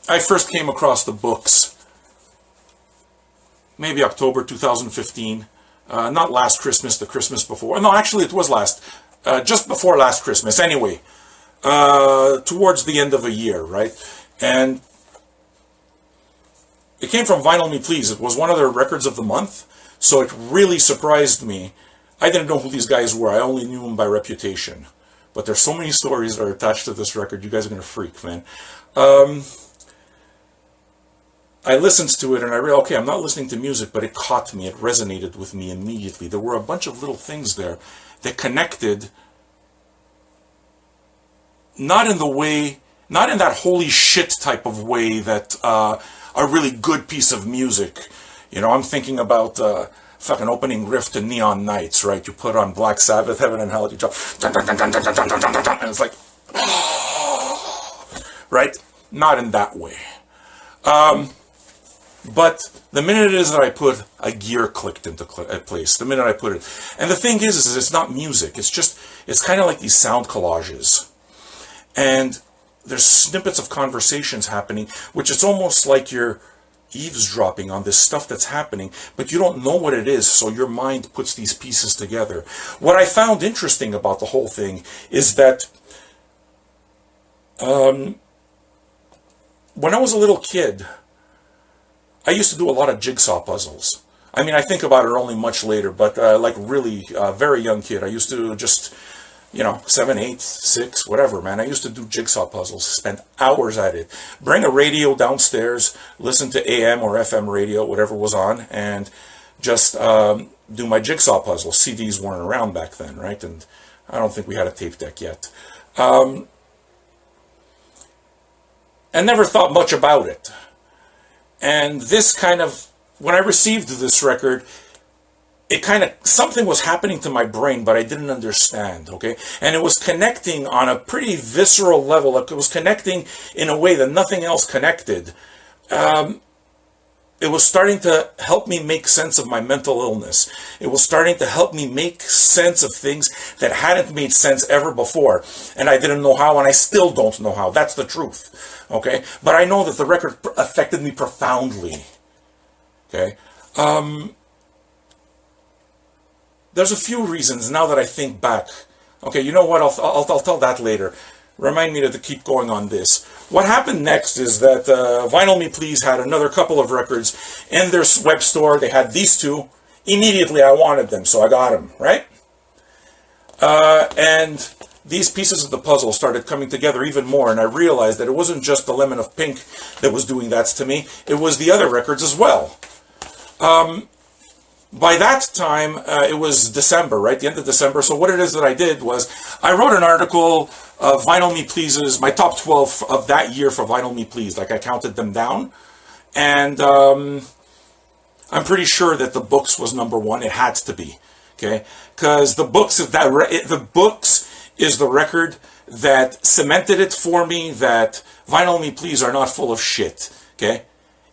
I first came across the books maybe October 2015. Not last Christmas, the Christmas before. No, actually it was just before last Christmas. Anyway, towards the end of a year, right? And it came from Vinyl Me Please. It was one of their records of the month, so it really surprised me. I didn't know who these guys were. I only knew them by reputation. But there's so many stories that are attached to this record. You guys are going to freak, man. I listened to it and I realized, okay, I'm not listening to music, but it caught me. It resonated with me immediately. There were a bunch of little things there that connected, not in that holy shit type of way that a really good piece of music. You know, I'm thinking about fucking opening riff to Neon Nights, right? You put on Black Sabbath, Heaven and Hell, you drop, dun, dun, dun, dun, dun, dun, dun, dun, dun, dun, and it's like, right? Not in that way. But the minute it is that I put a gear clicked into place, the minute I put it, and the thing is it's not music. It's kind of like these sound collages, and there's snippets of conversations happening, which it's almost like you're eavesdropping on this stuff that's happening, but you don't know what it is, so your mind puts these pieces together. What I found interesting about the whole thing is that when I was a little kid, I used to do a lot of jigsaw puzzles. I mean, I think about it only much later, but like really very young kid. I used to just, 7, 8, 6, whatever, man. I used to do jigsaw puzzles, spend hours at it. Bring a radio downstairs, listen to AM or FM radio, whatever was on, and just do my jigsaw puzzles. CDs weren't around back then, right? And I don't think we had a tape deck yet. And never thought much about it. And this kind of, when I received this record, it kind of, something was happening to my brain, but I didn't understand, okay? And it was connecting on a pretty visceral level. Like it was connecting in a way that nothing else connected. It was starting to help me make sense of my mental illness. It was starting to help me make sense of things that hadn't made sense ever before. And I didn't know how, and I still don't know how. That's the truth, okay? But I know that the record affected me profoundly, okay? There's a few reasons now that I think back. Okay, you know what? I'll tell that later. Remind me to keep going on this. What happened next is that Vinyl Me Please had another couple of records in their web store. They had these two. Immediately I wanted them, so I got them, right? And these pieces of the puzzle started coming together even more, and I realized that it wasn't just the Lemon of Pink that was doing that to me. It was the other records as well. By that time, it was December, right? The end of December. So what it is that I did was I wrote an article of Vinyl Me Please's, my top 12 of that year for Vinyl Me Please. Like I counted them down. And I'm pretty sure that the Books was number one. It had to be, okay? Because the Books is the record that cemented it for me that Vinyl Me Please are not full of shit, okay?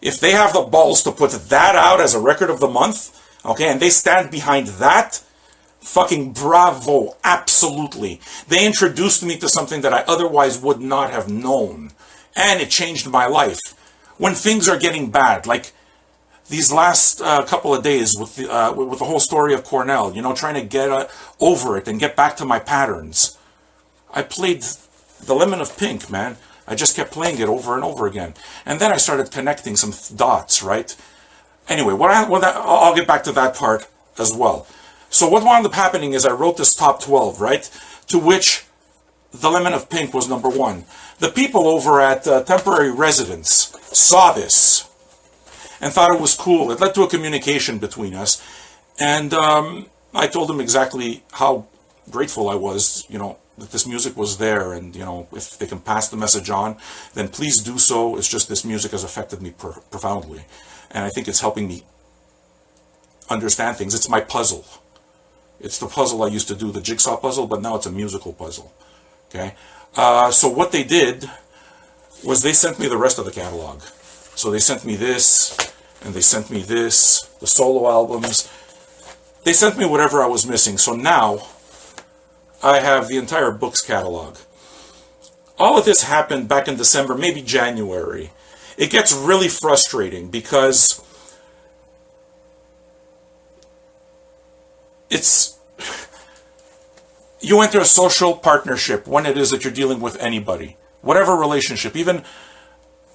If they have the balls to put that out as a record of the month, okay, and they stand behind that, fucking bravo, absolutely. They introduced me to something that I otherwise would not have known, and it changed my life. When things are getting bad, like these last couple of days with the whole story of Cornell, trying to get over it and get back to my patterns, I played the Lemon of Pink, man. I just kept playing it over and over again. And then I started connecting some dots, right? Anyway, I'll get back to that part as well. So what wound up happening is I wrote this top 12, right? To which the Lemon of Pink was number one. The people over at Temporary Residence saw this and thought it was cool. It led to a communication between us. And I told them exactly how grateful I was, that this music was there. And, if they can pass the message on, then please do so. It's just this music has affected me profoundly. And I think it's helping me understand things. It's my puzzle. It's the puzzle I used to do, the jigsaw puzzle, but now it's a musical puzzle. Okay? So what they did was they sent me the rest of the catalog. So they sent me this, and they sent me this, the solo albums. They sent me whatever I was missing. So now I have the entire Books catalog. All of this happened back in December, maybe January. it gets really frustrating because it's, you enter a social partnership when it is that you're dealing with anybody, whatever relationship. Even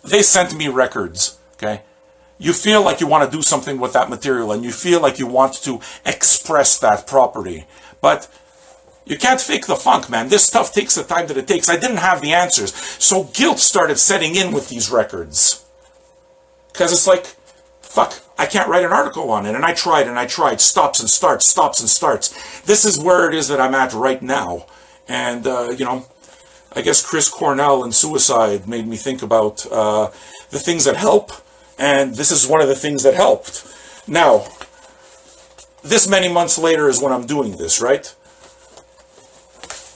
they sent me records, okay? You feel like you want to do something with that material and you feel like you want to express that property. But you can't fake the funk, man. This stuff takes the time that it takes. I didn't have the answers. So guilt started setting in with these records. Because it's like, fuck, I can't write an article on it. And I tried. Stops and starts, stops and starts. This is where it is that I'm at right now. And, you know, I guess Chris Cornell and suicide made me think about the things that help. And this is one of the things that helped. Now, this many months later is when I'm doing this, right?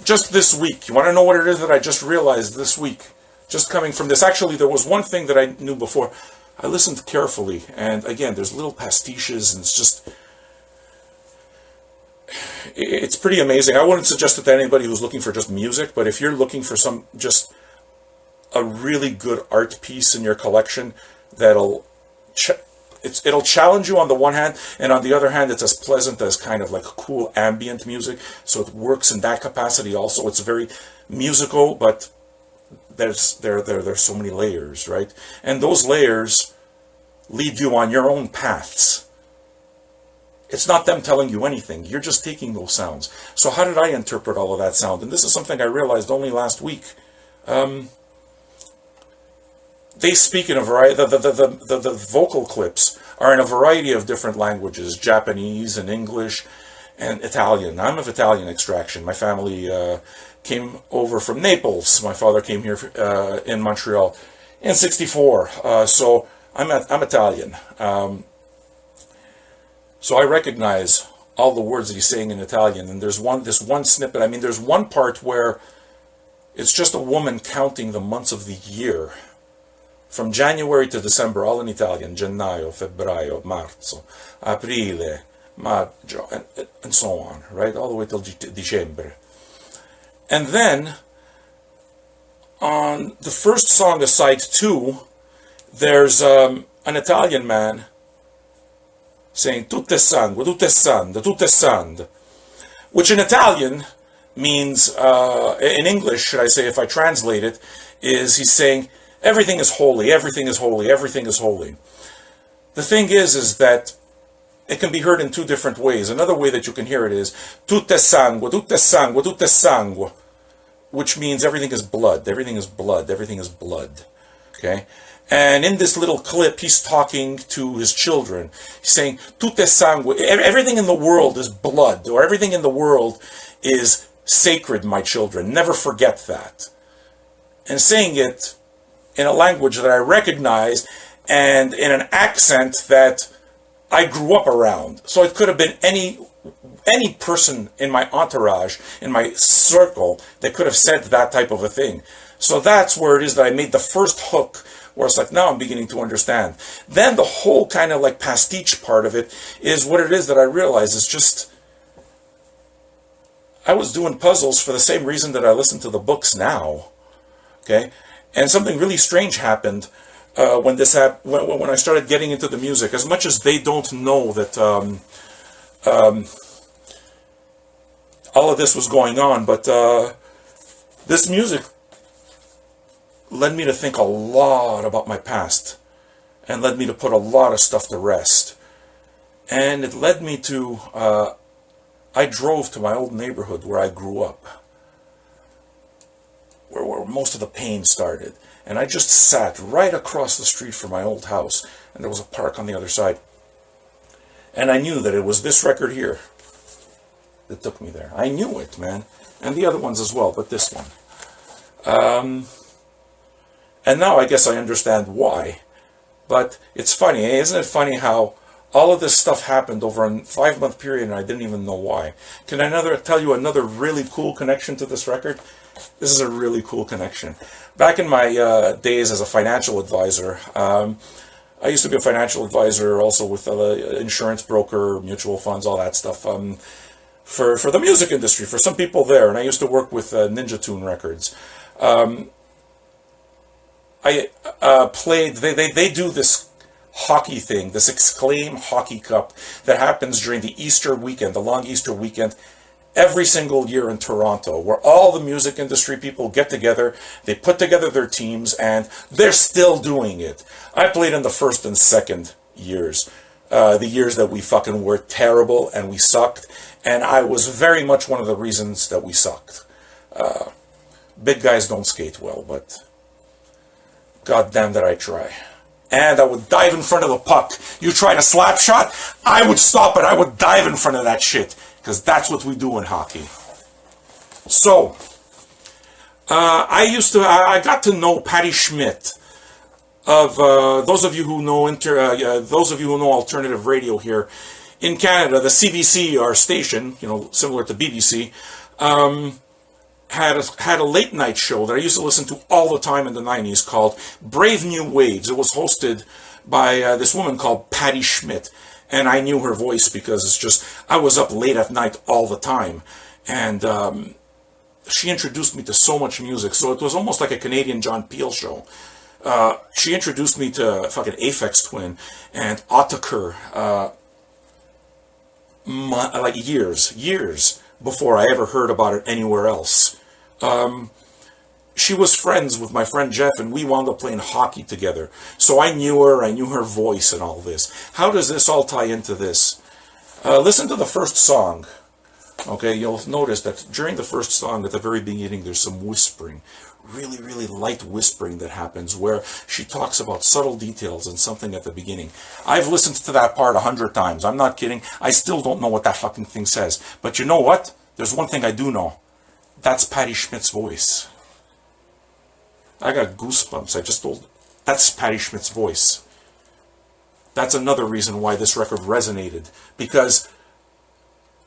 Just this week. You want to know what it is that I just realized this week? Just coming from this. Actually, there was one thing that I knew before. I listened carefully. And again, there's little pastiches and it's just... It's pretty amazing. I wouldn't suggest it to anybody who's looking for just music. But if you're looking for some... just a really good art piece in your collection that'll... it'll challenge you on the one hand, and on the other hand, it's as pleasant as kind of like cool ambient music. So it works in that capacity also. It's very musical, but there's so many layers, right? And those layers lead you on your own paths. It's not them telling you anything. You're just taking those sounds. So how did I interpret all of that sound? And this is something I realized only last week. They speak in a variety, the vocal clips are in a variety of different languages, Japanese and English and Italian. I'm of Italian extraction. My family came over from Naples. My father came here in Montreal in '64. So I'm Italian. So I recognize all the words that he's saying in Italian. And there's this one snippet. I mean, there's one part where it's just a woman counting the months of the year. From January to December, all in Italian, gennaio, febbraio, marzo, aprile, maggio, and so on, right? All the way till Dicembre. And then, on the first song of side 2, there's an Italian man saying, tutte sangue, tutte sand, tutte sand, which in Italian means, in English, should I say, if I translate it, is he's saying, everything is holy, everything is holy, everything is holy. The thing is that it can be heard in two different ways. Another way that you can hear it is tutte sangue, tutte sangue, tutte sangue, which means everything is blood, everything is blood, everything is blood. Okay? And in this little clip, he's talking to his children. He's saying, tutte sangue, everything in the world is blood, or everything in the world is sacred, my children. Never forget that. And saying it in a language that I recognize and in an accent that I grew up around. So it could have been any person in my entourage, in my circle, that could have said that type of a thing. So that's where it is that I made the first hook, where it's like, now I'm beginning to understand. Then the whole kind of like pastiche part of it is what it is that I realize is just, I was doing puzzles for the same reason that I listen to the books now. Okay? And something really strange happened when I started getting into the music. As much as they don't know that all of this was going on, but this music led me to think a lot about my past, and led me to put a lot of stuff to rest. And it led me to, I drove to my old neighborhood where I grew up, where most of the pain started. And I just sat right across the street from my old house, and there was a park on the other side. And I knew that it was this record here that took me there. I knew it, man. And the other ones as well, but this one. And now I guess I understand why. But it's funny, isn't it funny how all of this stuff happened over a 5-month period and I didn't even know why. Can I tell you another really cool connection to this record? This is a really cool connection. Back in my days as a financial advisor, I used to be a financial advisor also with an insurance broker, mutual funds, all that stuff, for the music industry, for some people there. And I used to work with Ninja Tune Records. I played, they do this hockey thing, this Exclaim Hockey Cup that happens during the Easter weekend, the long Easter weekend, every single year in Toronto, where all the music industry people get together, they put together their teams, and they're still doing it. I played in the first and second years, the years that we fucking were terrible and we sucked, and I was very much one of the reasons that we sucked. Big guys don't skate well, but goddamn that I try. And I would dive in front of the puck. You tried a slap shot, I would stop it. I would dive in front of that shit. Because that's what we do in hockey. So, I got to know Patty Schmidt of those of you who know alternative radio here in Canada. The CBC, our station, similar to BBC, had a late night show that I used to listen to all the time in the 90s called Brave New Waves. It was hosted by this woman called Patty Schmidt. And I knew her voice because it's just, I was up late at night all the time. And she introduced me to so much music. So it was almost like a Canadian John Peel show. She introduced me to fucking Aphex Twin and Autechre, like years before I ever heard about it anywhere else. She was friends with my friend Jeff, and we wound up playing hockey together. So I knew her, I knew her voice and all this. How does this all tie into this? Listen to the first song. Okay, you'll notice that during the first song, at the very beginning, there's some whispering. Really, really light whispering that happens where she talks about subtle details and something at the beginning. I've listened to that part 100 times. I'm not kidding. I still don't know what that fucking thing says. But you know what? There's one thing I do know. That's Patty Schmidt's voice. I got goosebumps. I just told, that's Patty Schmidt's voice. That's another reason why this record resonated. Because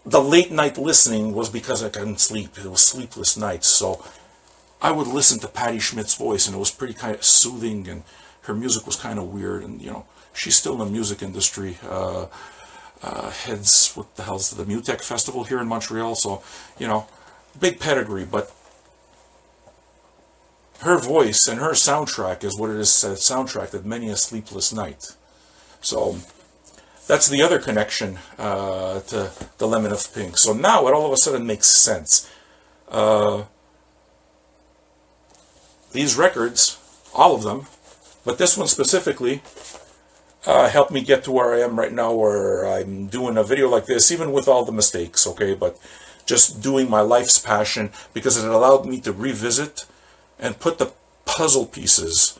the late night listening was because I couldn't sleep. It was sleepless nights. So I would listen to Patty Schmidt's voice, and it was pretty kind of soothing, and her music was kind of weird. And, she's still in the music industry. Heads, what the hell's the Mutech Festival here in Montreal. So, big pedigree, but her voice and her soundtrack is what it is, a soundtrack of many a sleepless night. So that's the other connection to the Lemon of Pink. So now it all of a sudden makes sense. These records, all of them, but this one specifically, helped me get to where I am right now, where I'm doing a video like this, even with all the mistakes, okay, but just doing my life's passion, because it allowed me to revisit and put the puzzle pieces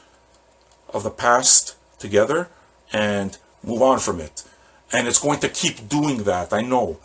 of the past together and move on from it. And it's going to keep doing that, I know.